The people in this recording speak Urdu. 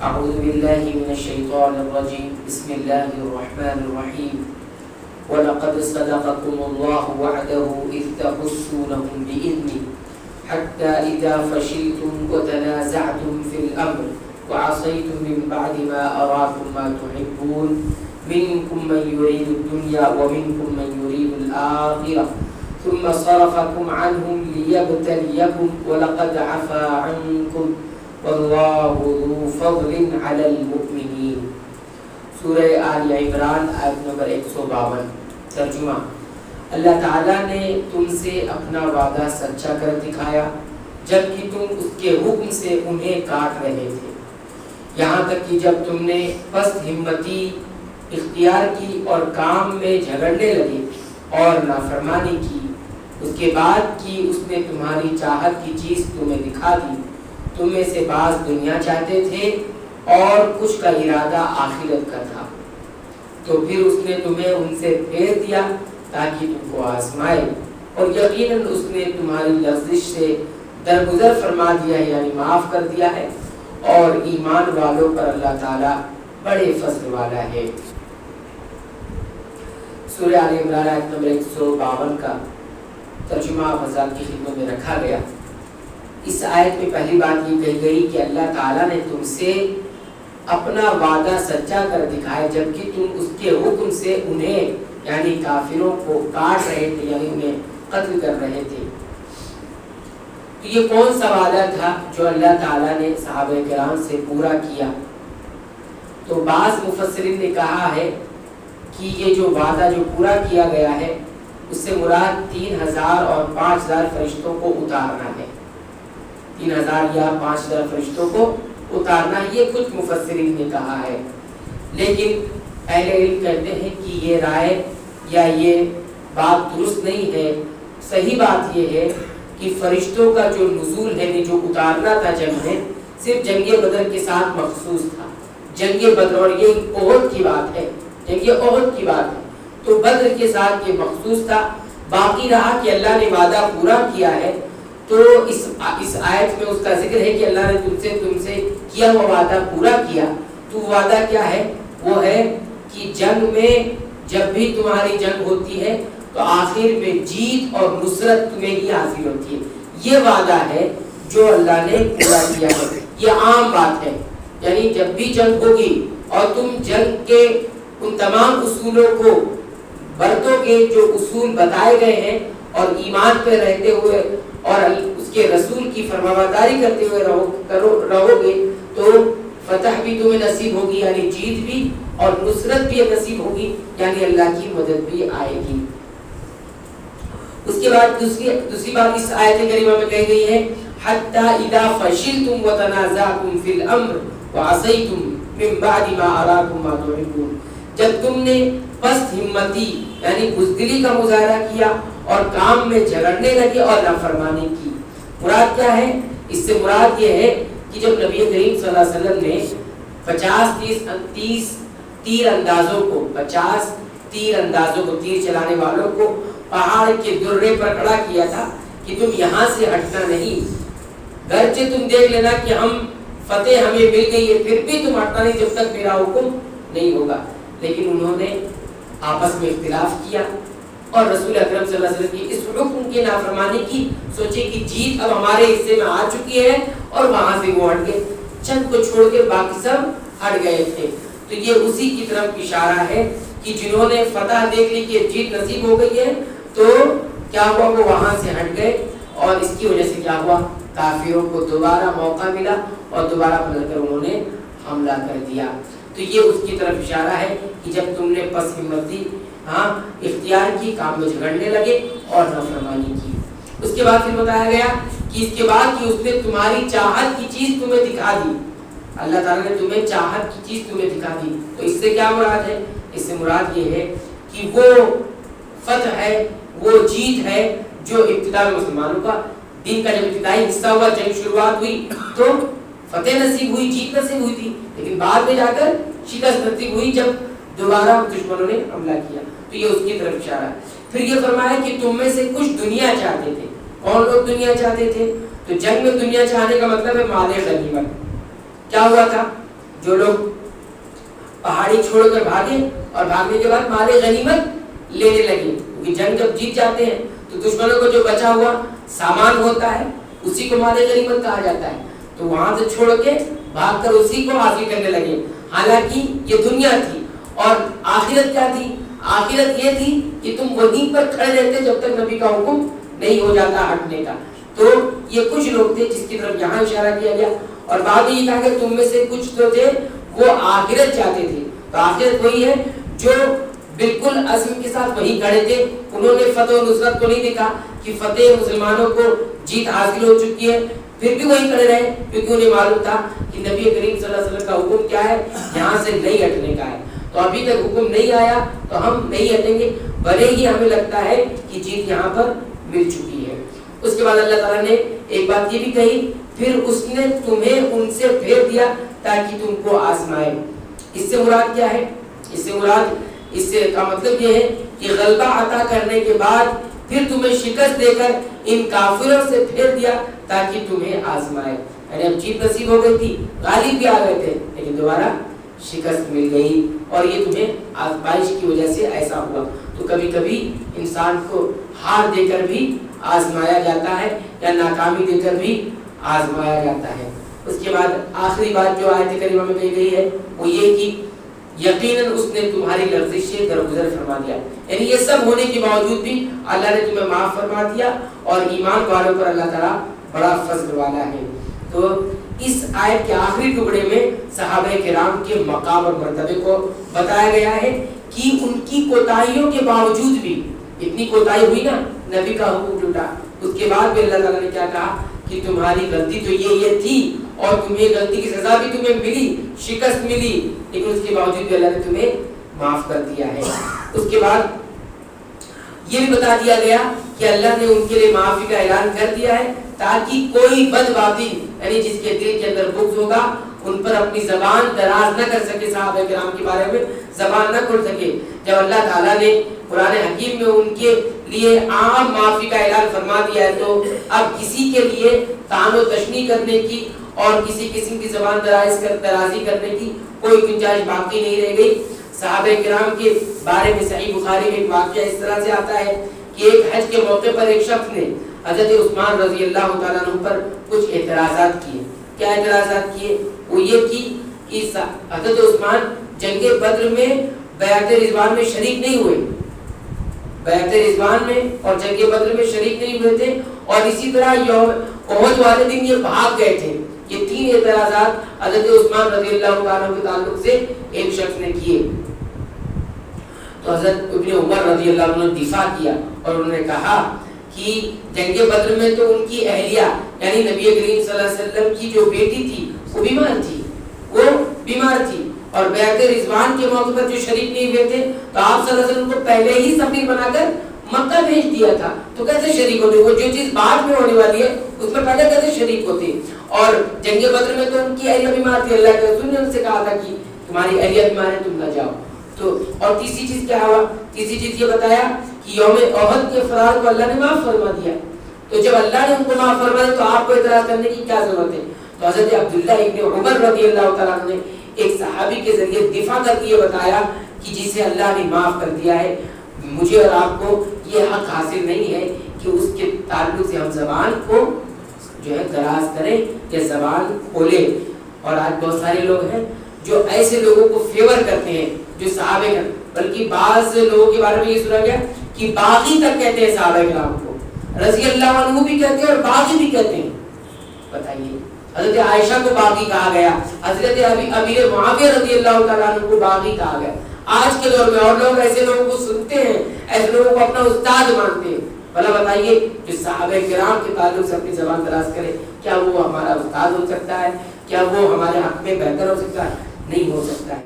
اعوذ باللہ من الشیطان الرجیم بسم اللہ الرحمن الرحیم وَلَقَدْ صَدَقَكُمُ اللَّهُ وَعْدَهُ إِذْ تَحُسُّونَهُم بِإِذْنِهِ حَتَّى إِذَا فَشِلْتُمْ وَتَنَازَعْتُمْ فِي الْأَمْرِ وَعَصَيْتُم مِّن بَعْدِ مَا أَرَاكُم مَّا تُحِبُّونَ مِنكُم مَّن يُرِيدُ الدُّنْيَا وَمِنكُم مَّن يُرِيدُ الْآخِرَةَ ثُمَّ صَرَفَكُمْ عَنْهُمْ لِيَبْتَلِيَكُمْ وَلَقَدْ عَفَا عَنكُمْ وَاللَّهُ ذُو فَضْلٍ عَلَى الْمُؤْمِنِينَ۔ سورہ آل عمران آیت نمبر 152۔ ترجمہ: اللہ تعالیٰ نے تم سے اپنا وعدہ سچا کر دکھایا جبکہ تم اس کے حکم سے انہیں کاٹ رہے تھے، یہاں تک کہ جب تم نے پست ہمتی اختیار کی اور کام میں جھگڑنے لگے اور نافرمانی کی، اس کے بعد کی اس نے تمہاری چاہت کی چیز تمہیں دکھا دی۔ تم میں سے بعض دنیا چاہتے تھے اور کچھ کا ارادہ آخرت کا تھا، تو پھر اس نے تمہیں ان سے پھیر دیا تاکہ تم کو آزمائے، اور یقیناً اس نے تمہاری لغزش سے درگزر فرما دیا ہے، یعنی معاف کر دیا ہے، اور ایمان والوں پر اللہ تعالیٰ بڑے فضل والا ہے۔ سورہ آل عمران آیت نمبر 152 کا ترجمہ حضرات کی خدمت میں رکھا گیا۔ اس آیت میں پہلی بات یہ کہی گئی کہ اللہ تعالیٰ نے تم سے اپنا وعدہ سچا کر دکھایا جبکہ تم اس کے حکم سے انہیں یعنی کافروں کو کاٹ رہے تھے، یعنی انہیں قتل کر رہے تھے۔ تو یہ کون سا وعدہ تھا جو اللہ تعالیٰ نے صحابہ کرام سے پورا کیا؟ تو بعض مفسرین نے کہا ہے کہ یہ جو وعدہ جو پورا کیا گیا ہے اس سے مراد 3000 اور 5000 فرشتوں کو اتارنا ہے۔ 3000 یا 5000 فرشتوں کو اتارنا، یہ کچھ مفسرین نے کہا ہے، لیکن اہل علم کہتے ہیں کہ یہ رائے یا یہ بات درست نہیں ہے۔ صحیح بات یہ ہے کہ فرشتوں کا جو نزول ہے، جو اتارنا تھا جنگ میں، صرف جنگ بدر کے ساتھ مخصوص تھا۔ جنگ بدر، اور یہ احد کی بات ہے، جنگ احد کی بات ہے، تو بدر کے ساتھ یہ مخصوص تھا۔ باقی رہا کہ اللہ نے وعدہ پورا کیا ہے، تو اس آیت میں اس کا ذکر ہے کہ اللہ نے تم سے کیا ہوا وعدہ پورا کیا۔ تو وعدہ کیا ہے؟ وہ ہے کہ جنگ میں جب بھی تمہاری جنگ ہوتی ہے تو آخر میں جیت اور نصرت تمہیں ہی حاصل ہوتی ہے۔ یہ وعدہ ہے جو اللہ نے پورا کیا ہے۔ یہ عام بات ہے، یعنی جب بھی جنگ ہوگی اور تم جنگ کے ان تمام اصولوں کو برتو گے جو اصول بتائے گئے ہیں، اور ایمان پہ رہتے ہوئے اور اس کے رسول کی فرمانبرداری کرتے ہوئے رہو گے، تو فتح بھی تمہیں نصیب ہوگی، یعنی جیت بھی، اور نصرت بھی نصیب ہوگی، یعنی اللہ کی مدد بھی آئے گی۔ اس کے بعد دوسری بات اس آیت کریمہ میں کہی گئی ہے، حَتَّى إِذَا فَشِلْتُمْ وَتَنَازَعْتُمْ فِي الْأَمْرِ وَعَصَيْتُم مِّن بَعْدِ مَا أَرَاكُم مَّا تُحِبُّونَ۔ جب تم نے پست ہمتی یعنی بزدلی کا مظاہرہ کیا اور کام میں جھگڑنے لگے اور نافرمانی کی۔ مراد کیا ہے؟ اس سے مراد یہ ہے کہ جب نبی کریم صلی اللہ علیہ وسلم نے 50 تیر اندازوں کو تیر چلانے والوں کو پہاڑ کے درے پر کھڑا کیا تھا کہ تم یہاں سے ہٹنا نہیں، گرچہ تم دیکھ لینا کہ ہم فتح ہمیں مل گئی ہے، پھر بھی تم ہٹنا نہیں جب تک میرا حکم نہیں ہوگا۔ لیکن انہوں نے آپس میں اختلاف کیا اور رسول اکرم صلی اللہ علیہ وسلم کی اس حکم کی نافرمانی کی، سوچے کہ جیت اب ہمارے حصے میں آ چکی ہے، اور وہاں سے وہ ہٹ گئے، چند کو چھوڑ کے باقی سب ہٹ گئے تھے۔ تو یہ اسی کی طرف اشارہ ہے کہ جنہوں نے فتح دیکھ لی کہ جیت نصیب ہو گئی ہے، تو کیا ہوا، وہ وہاں سے ہٹ گئے، اور اس کی وجہ سے کیا ہوا، کافروں کو دوبارہ موقع ملا اور دوبارہ بدل کر انہوں نے حملہ کر دیا۔ تو یہ اس کی طرف اشارہ ہے کہ جب تم نے پس ہمتی اختیار کی، کام میں جھگڑنے لگے اور نافرمانی کی۔ اس کے بعد پھر بتایا گیا کہ اس کے بعد کہ اس نے تمہاری چاہت کی چیز تمہیں دکھا دی، اللہ تعالیٰ نے تمہیں چاہت کی چیز تمہیں دکھا دی۔ تو اس سے کیا مراد ہے؟ اس سے مراد یہ ہے کہ وہ فتح ہے، وہ جیت ہے جو ابتدا میں مسلمانوں کا دین کا جب ابتدائی حصہ ہوا، جنگ شروعات ہوئی تو فتح نصیب ہوئی، جیت نصیب ہوئی تھی، لیکن بعد میں جا کر شکست نصیب ہوئی جب دوبارہ دشمنوں نے حملہ کیا۔ تو یہ اس کی طرف اشارہ ہے۔ پھر یہ فرمایا کہ تم میں سے کچھ دنیا چاہتے تھے۔ کون لوگ دنیا چاہتے تھے؟ تو جنگ میں دنیا چاہنے کا مطلب ہے مال غنیمت۔ کیا ہوا تھا جو لوگ پہاڑی چھوڑ کر بھاگے اور بھاگنے کے بعد مال غنیمت لینے لگے، کیونکہ جنگ جب جیت جاتے ہیں تو دشمنوں کو جو بچا ہوا سامان ہوتا ہے اسی کو مال غنیمت کہا جاتا ہے، تو وہاں سے چھوڑ کے بھاگ کر اسی کو حاصل کرنے لگے۔ حالانکہ یہ دنیا تھی، اور آخرت کیا تھی؟ آخرت یہ تھی کہ تم وہیں پر کھڑے رہتے جب تک نبی کا حکم نہیں ہو جاتا ہٹنے کا۔ تو یہ کچھ لوگ تھے جس کی طرف یہاں اشارہ کیا گیا، اور بعد میں یہ کہا کہ تم میں سے کچھ تو تھے وہ آخرت چاہتے تھے۔ تو آخرت وہی ہے جو بالکل عزم کے ساتھ وہی کھڑے تھے، انہوں نے فتح و نصرت کو نہیں دیکھا کہ فتح مسلمانوں کو جیت حاصل ہو چکی ہے، پھر بھی وہی کھڑے رہے، کیونکہ انہیں معلوم تھا کہ نبی کریم صلی اللہ علیہ وسلم کا حکم کیا ہے، یہاں سے نہیں ہٹنے کا ہے۔ تو ابھی تک حکم نہیں آیا تو ہم نہیں ہٹیں گے، بھلے ہی ہمیں لگتا ہے کہ جیت یہاں پر مل چکی ہے۔ اس کے بعد اللہ تعالیٰ نے ایک بات یہ بھی کہی، پھر اس نے تمہیں ان سے پھیر دیا تاکہ تم کو آزمائے۔ اس سے مراد کیا ہے؟ اس سے کا مطلب یہ ہے کہ غلبہ عطا کرنے کے بعد پھر تمہیں شکست دے کر ان کافروں سے پھیر دیا تاکہ تمہیں آزمائے۔ یعنی اب جیت نصیب ہو گئی تھی، غالب بھی آ گئے تھے، لیکن دوبارہ شکست مل گئی، اور یہ تمہیں آزمائش کی وجہ سے ایسا ہوا۔ تو کبھی کبھی انسان کو ہار دے کر بھی آزمایا جاتا ہے، یا ناکامی دے کر بھی آزمایا جاتا ہے۔ اس کے بعد آخری بات جو آیت کریمہ میں کہی گئی ہے وہ یہ کہ یقیناً اس نے تمہاری لرزش سے درگزر فرما دیا، یعنی یہ سب ہونے کے باوجود بھی اللہ نے تمہیں معاف فرما دیا، اور ایمان والوں پر اللہ تعالیٰ بڑا فضل والا ہے۔ تو اس آیت کے آخری ٹکڑے میں صحابہ کرام کے مقام اور مرتبے کو بتایا گیا ہے کہ ان کی کوتاہیوں کے باوجود بھی، اتنی کوتاہی ہوئی نا، نبی کا حکم ٹوٹا، اس کے بعد بھی اللہ تعالیٰ نے کیا کہا کہ تمہاری غلطی تو یہ تھی، اور تمہیں غلطی کی سزا بھی تمہیں ملی، شکست ملی، لیکن اس کے باوجود بھی اللہ نے تمہیں معاف کر دیا ہے۔ اس کے بعد یہ بھی بتا دیا گیا کہ اللہ نے ان کے لیے معافی کا اعلان کر دیا ہے تاکہ کوئی بد باطل، یعنی جس کے دل کے اندر بغض ہوگا، ان پر اپنی زبان دراز نہ کر سکے، صحابہ کرام کے بارے میں زبان نہ کھول سکے۔ جب اللہ تعالیٰ نے قرآن حکیم میں ان کے لیے عام معافی کا اعلان فرما دیا ہے، تو اب کسی کے لیے طعن و تشنیع کرنے کی اور کسی قسم کی زبان درازی کرنے کی کوئی گنجائش باقی نہیں رہ گئی۔ صحابہ کرام کے بارے میں صحیح بخاری میں ایک واقعہ اس طرح سے آتا ہے کہ ایک حج کے موقع پر ایک شخص نے حضرت عثمان رضی اللہ تعالیٰ عنہ پر کچھ اعتراضات کیے۔ کیا اعتراضات کیے؟ وہ یہ کہ حضرت عثمان جنگ بدر میں بیعت رضوان میں شریک نہیں ہوئے، بیعت رضوان میں اور جنگ بدر میں شریک نہیں ہوئے تھے، اور اسی طرح یوم احد والے دن یہ بھاگ گئے تھے۔ یہ تین اعتراضات حضرت عثمان رضی اللہ تعالیٰ کے تعلق سے ایک شخص نے کیے۔ تو حضرت ابن عمر رضی اللہ عنہ نے دفاع کیا، اور انہوں نے کہا کہ جنگ بدر میں تو ان کی اہلیہ یعنی نبی کریم صلی اللہ علیہ وسلم کی جو بیٹی تھی وہ بیمار تھی، اور بیعت رضوان کے موقع پر جو شریک نہیں ہوئے تھے، تو آپ صلی اللہ علیہ وسلم کو پہلے ہی سفیر بنا کر مکہ بھیج دیا تھا، تو کیسے شریک ہوتے؟ وہ جو چیز بعد میں ہونے والی ہے اس میں پہلے کیسے شریک ہوتے؟ اور جنگ بدر میں تو ان کی اہلیہ بیمار تھی، اللہ کے رسول نے ان سے کہا تھا کہ تمہاری اہلیہ بیمار ہے، تم نہ جاؤ۔ تو اور تیسری چیز کیا ہوا؟ تیسری چیز یہ بتایا کہ یوم احد کے فرار کو اللہ نے معاف فرما دیا۔ تو جب اللہ نے ان کو معاف فرما دیا تو آپ کو اعتراض کرنے کی کیا ضرورت ہے؟ تو حضرت عبداللہ ابن عمر رضی اللہ تعالیٰ نے ایک صحابی کے ذریعے دفاع کر کے یہ بتایا کہ جسے اللہ نے معاف کر دیا ہے، مجھے اور آپ کو یہ حق حاصل نہیں ہے کہ اس کے تعلق سے ہم زبان کو جو ہے دراز کریں یا زبان کھولیں۔ اور آج بہت سارے لوگ ہیں جو ایسے لوگوں کو فیور کرتے ہیں جو صحابہ کرام، بلکہ بعض لوگوں کے بارے میں یہ سنا گیا کہ باغی تک کہتے ہیں صحابہ کرام کو، رضی اللہ عنہ بھی کہتے ہیں اور باغی بھی کہتے ہیں۔ بتائیے، حضرت عائشہ کو باغی کہا گیا، حضرت امیر معاویہ رضی اللہ تعالیٰ عنہ کو باغی کہا گیا۔ آج کے دور میں اور لوگ ایسے لوگوں کو سنتے ہیں، ایسے لوگوں کو اپنا استاد مانتے ہیں۔ بھلا بتائیے، جو صحابہ کرام کے تعلق سے اپنی زبان دراز کرے، کیا وہ ہمارا استاد ہو سکتا ہے؟ کیا وہ ہمارے حق میں بہتر ہو سکتا ہے؟ نہیں ہو سکتا ہے۔